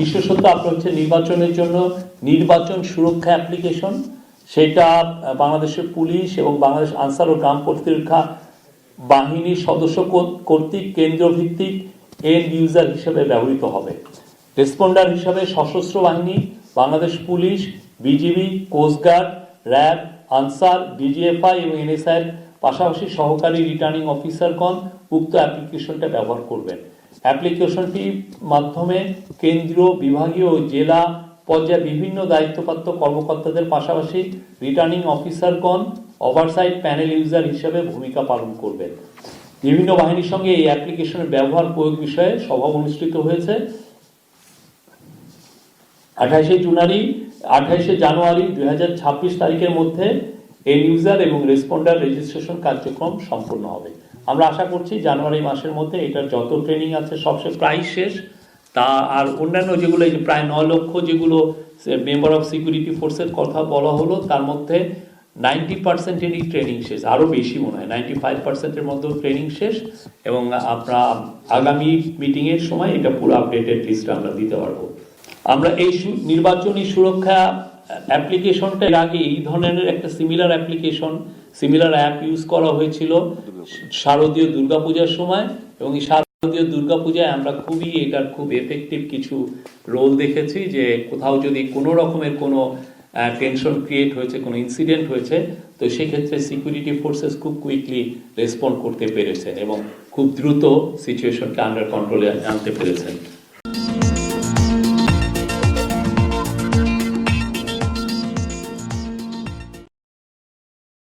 বিশেষত আপনার হচ্ছে নির্বাচনের জন্য নির্বাচন সুরক্ষা অ্যাপ্লিকেশন, সেটা বাংলাদেশের পুলিশ এবং বাংলাদেশ আনসার ও গ্রাম প্রতিরক্ষা বাহিনীর সদস্য কর্তৃক কেন্দ্রভিত্তিক এন্ড ইউজার হিসেবে ব্যবহৃত হবে। রেসপন্ডার হিসাবে সশস্ত্র বাহিনী, Bangladesh police, BGB, coastguard, RAB, Ansar, DGFI এবং এনএসআই এর পাশাপাশি সহকারী রিটার্নিং অফিসারগণ উক্ত অ্যাপ্লিকেশনটা ব্যবহার করবেন। অ্যাপ্লিকেশনটির মাধ্যমে কেন্দ্রীয়, বিভাগীয় ও জেলা পর্যায়ে বিভিন্ন দায়িত্বপ্রাপ্ত কর্মকর্তাদের পাশাপাশি রিটার্নিং অফিসারগণ ওভারসাইট প্যানেল ইউজার হিসেবে ভূমিকা পালন করবেন। বিভিন্ন বাহিনীর সঙ্গে এই অ্যাপ্লিকেশনের ব্যবহার প্রয়োগ বিষয়ে সভা অনুষ্ঠিত হয়েছে 28শে জানুয়ারি 2026 তারিখের মধ্যে এন্ড ইউজার এবং রেসপন্ডার রেজিস্ট্রেশন কার্যক্রম সম্পন্ন হবে। আমরা আশা করছি জানুয়ারি মাসের মধ্যে এটার যত ট্রেনিং আছে সব প্রায় শেষ। তা আর অন্যান্য যেগুলো এই যে প্রায় 9 লক্ষ যেগুলো মেম্বার অফ সিকিউরিটি ফোর্সের কথা বলা হলো, তার মধ্যে 90%-এরই ট্রেনিং শেষ, আরও বেশি মনে হয় 95%-এর মধ্যে ট্রেনিং শেষ। এবং আমরা আগামী মিটিংয়ের সময় এটা পুরো আপডেটেড লিস্ট আমরা দিতে পারবো। আমরা এই নির্বাচনী সুরক্ষা অ্যাপ্লিকেশনটা এর আগে এই ধরনের একটা সিমিলার অ্যাপ ইউজ করা হয়েছিল শারদীয় দুর্গাপূজার সময়, এবং এই শারদীয় দুর্গাপূজায় আমরা এটার খুব এফেক্টিভ কিছু রোল দেখেছি, যে কোথাও যদি কোনো রকমের কোনো টেনশন ক্রিয়েট হয়েছে, কোনো ইনসিডেন্ট হয়েছে, তো সেক্ষেত্রে সিকিউরিটি ফোর্সেস খুব কুইকলি রেসপন্ড করতে পেরেছেন এবং খুব দ্রুত সিচুয়েশনকে আন্ডার কন্ট্রোলে আনতে পেরেছেন।